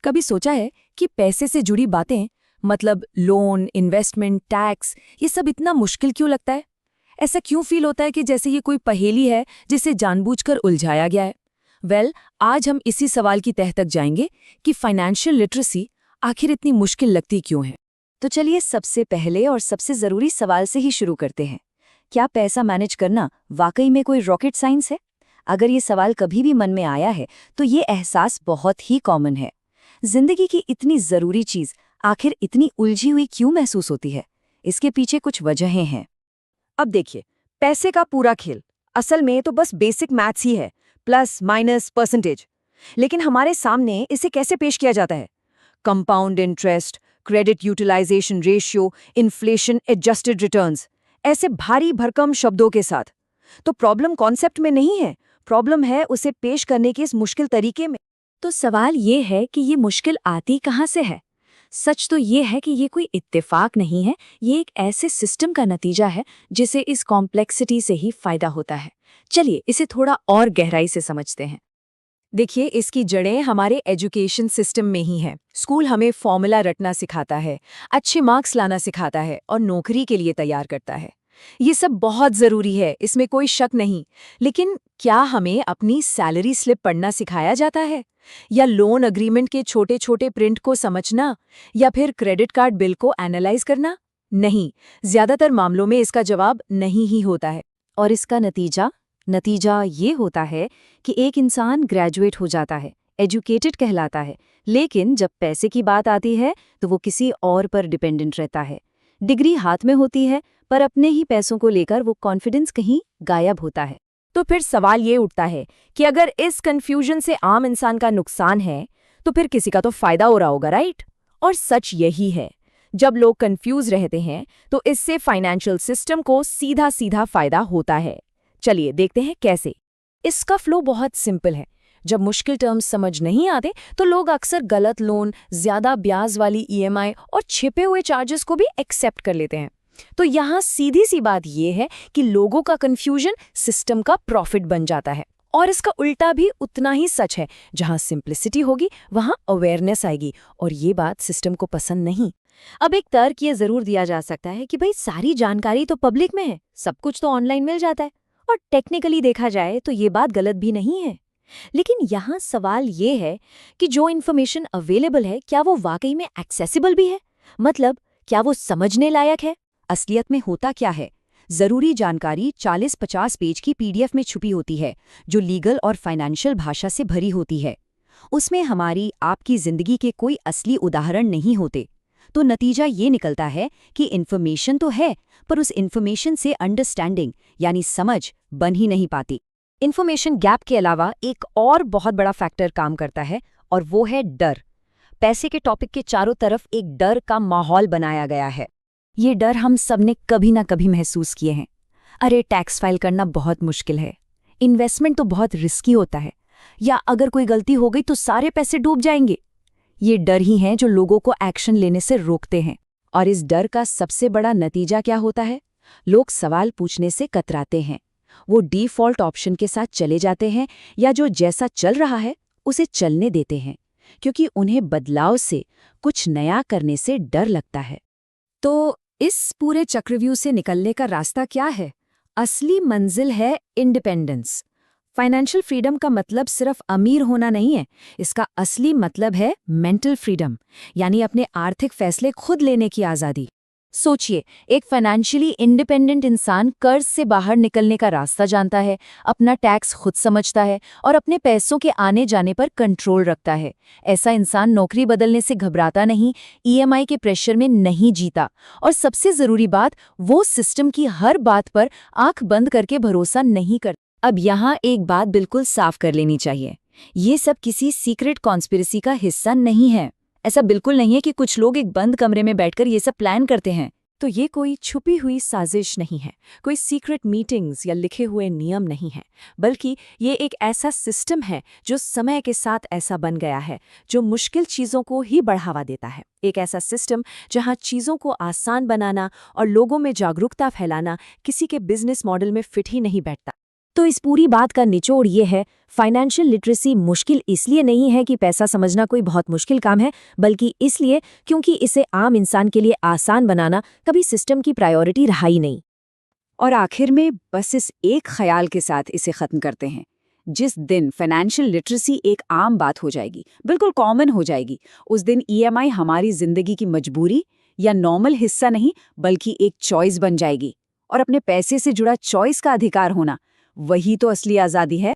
कभी सोचा है कि पैसे से जुड़ी बातें मतलब लोन, इन्वेस्टमेंट, टैक्स, ये सब इतना मुश्किल क्यों लगता है? ऐसा क्यों फील होता है कि जैसे ये कोई पहेली है जिसे जानबूझकर उलझाया गया है? आज हम इसी सवाल की तह तक जाएंगे कि फाइनेंशियल लिटरेसी आखिर इतनी मुश्किल लगती क्यों है। तो चलिए सबसे पहले और सबसे ज़रूरी सवाल से ही शुरू करते हैं। क्या पैसा मैनेज करना वाकई में कोई रॉकेट साइंस है? अगर ये सवाल कभी भी मन में आया है तो ये एहसास बहुत ही कॉमन है। जिंदगी की इतनी ज़रूरी चीज़ आखिर इतनी उलझी हुई क्यों महसूस होती है? इसके पीछे कुछ वजहें हैं। अब देखिए, पैसे का पूरा खेल असल में तो बस बेसिक मैथ्स ही है, प्लस माइनस परसेंटेज। लेकिन हमारे सामने इसे कैसे पेश किया जाता है? Compound interest, credit utilization ratio, inflation adjusted returns, ऐसे भारी भरकम शब्दों के साथ। तो प्रॉब्लम कॉन्सेप्ट में नहीं है, प्रॉब्लम है उसे पेश करने के इस मुश्किल तरीके में। तो सवाल ये है कि ये मुश्किल आती कहाँ से है? सच तो ये है कि ये कोई इत्तेफाक नहीं है, ये एक ऐसे सिस्टम का नतीजा है जिसे इस कॉम्प्लेक्सिटी से ही फायदा होता है। चलिए इसे थोड़ा और गहराई से समझते हैं। देखिए, इसकी जड़ें हमारे एजुकेशन सिस्टम में ही हैं। स्कूल हमें फॉर्मूला रटना सिखाता है, अच्छे मार्क्स लाना सिखाता है और नौकरी के लिए तैयार करता है। ये सब बहुत ज़रूरी है, इसमें कोई शक नहीं। लेकिन क्या हमें अपनी सैलरी स्लिप पढ़ना सिखाया जाता है? या लोन अग्रीमेंट के छोटे छोटे प्रिंट को समझना? या फिर क्रेडिट कार्ड बिल को एनालाइज करना? नहीं, ज़्यादातर मामलों में इसका जवाब नहीं ही होता है। और इसका नतीजा ये होता है कि एक इंसान ग्रेजुएट हो जाता है, एजुकेटेड कहलाता है, लेकिन जब पैसे की बात आती है तो वो किसी और पर डिपेंडेंट रहता है। डिग्री हाथ में होती है पर अपने ही पैसों को लेकर वो कॉन्फिडेंस कहीं गायब होता है। तो फिर सवाल ये उठता है कि अगर इस कंफ्यूजन से आम इंसान का नुकसान है तो फिर किसी का तो फायदा हो रहा होगा, राइट? और सच यही है, जब लोग कंफ्यूज रहते हैं तो इससे फाइनेंशियल सिस्टम को सीधा सीधा फायदा होता है। चलिए देखते हैं कैसे। इसका फ्लो बहुत सिंपल है। जब मुश्किल टर्म्स समझ नहीं आते तो लोग अक्सर गलत लोन, ज्यादा ब्याज वाली ईएमआई और छिपे हुए चार्जेस को भी एक्सेप्ट कर लेते हैं। तो यहाँ सीधी सी बात यह है कि लोगों का कंफ्यूजन सिस्टम का प्रॉफिट बन जाता है। और इसका उल्टा भी उतना ही सच है, जहाँ सिंप्लिसिटी होगी वहाँ अवेयरनेस आएगी, और ये बात सिस्टम को पसंद नहीं। अब एक तर्क ये जरूर दिया जा सकता है कि भाई सारी जानकारी तो पब्लिक में है, सब कुछ तो ऑनलाइन मिल जाता है, और टेक्निकली देखा जाए तो ये बात गलत भी नहीं है। लेकिन यहाँ सवाल ये है कि जो इन्फॉर्मेशन अवेलेबल है क्या वो वाकई में एक्सेसिबल भी है? मतलब क्या वो समझने लायक है? असलियत में होता क्या है? जरूरी जानकारी 40-50 पेज की पीडीएफ में छुपी होती है, जो लीगल और फाइनेंशियल भाषा से भरी होती है। उसमें हमारी आपकी जिंदगी के कोई असली उदाहरण नहीं होते। तो नतीजा ये निकलता है कि इन्फॉर्मेशन तो है, पर उस इन्फॉर्मेशन से अंडरस्टैंडिंग यानी समझ बन ही नहीं पाती। इन्फॉर्मेशन गैप के अलावा एक और बहुत बड़ा फैक्टर काम करता है, और वो है डर। पैसे के टॉपिक के चारों तरफ एक डर का माहौल बनाया गया है। ये डर हम सबने कभी ना कभी महसूस किए हैं। अरे, टैक्स फाइल करना बहुत मुश्किल है, इन्वेस्टमेंट तो बहुत रिस्की होता है, या अगर कोई गलती हो गई तो सारे पैसे डूब जाएंगे। ये डर ही हैं जो लोगों को एक्शन लेने से रोकते हैं। और इस डर का सबसे बड़ा नतीजा क्या होता है? लोग सवाल पूछने से कतराते हैं। वो डिफ़ॉल्ट ऑप्शन के साथ चले जाते हैं, या जो जैसा चल रहा है उसे चलने देते हैं, क्योंकि उन्हें बदलाव से, कुछ नया करने से डर लगता है। तो इस पूरे चक्रव्यूह से निकलने का रास्ता क्या है? असली मंजिल है इंडिपेंडेंस। फाइनेंशियल फ्रीडम का मतलब सिर्फ अमीर होना नहीं है, इसका असली मतलब है मेंटल फ्रीडम, यानी अपने आर्थिक फैसले खुद लेने की आज़ादी। सोचिए, एक फाइनेंशियली इंडिपेंडेंट इंसान कर्ज से बाहर निकलने का रास्ता जानता है, अपना टैक्स खुद समझता है और अपने पैसों के आने जाने पर कंट्रोल रखता है। ऐसा इंसान नौकरी बदलने से घबराता नहीं, ईएमआई के प्रेशर में नहीं जीता, और सबसे ज़रूरी बात, वो सिस्टम की हर बात पर आंख बंद करके भरोसा नहीं करता। अब यहाँ एक बात बिल्कुल साफ कर लेनी चाहिए, ये सब किसी सीक्रेट कॉन्स्पिरेसी का हिस्सा नहीं है। ऐसा बिल्कुल नहीं है कि कुछ लोग एक बंद कमरे में बैठकर ये सब प्लान करते हैं। तो ये कोई छुपी हुई साजिश नहीं है, कोई सीक्रेट मीटिंग्स या लिखे हुए नियम नहीं है, बल्कि ये एक ऐसा सिस्टम है जो समय के साथ ऐसा बन गया है, जो मुश्किल चीज़ों को ही बढ़ावा देता है। एक ऐसा सिस्टम जहां चीज़ों को आसान बनाना और लोगों में जागरूकता फैलाना किसी के बिजनेस मॉडल में फिट ही नहीं बैठता। तो इस पूरी बात का निचोड़ ये है, फाइनेंशियल लिटरेसी मुश्किल इसलिए नहीं है कि पैसा समझना कोई बहुत मुश्किल काम है, बल्कि इसलिए क्योंकि इसे आम इंसान के लिए आसान बनाना कभी सिस्टम की प्रायोरिटी रहा ही नहीं। और आखिर में बस इस एक ख्याल के साथ इसे खत्म करते हैं। जिस दिन फाइनेंशियल लिटरेसी एक आम बात हो जाएगी, बिल्कुल कॉमन हो जाएगी, उस दिन ईएमआई हमारी जिंदगी की मजबूरी या नॉर्मल हिस्सा नहीं बल्कि एक चॉइस बन जाएगी। और अपने पैसे से जुड़ा चॉइस का अधिकार होना, वही तो असली आज़ादी है।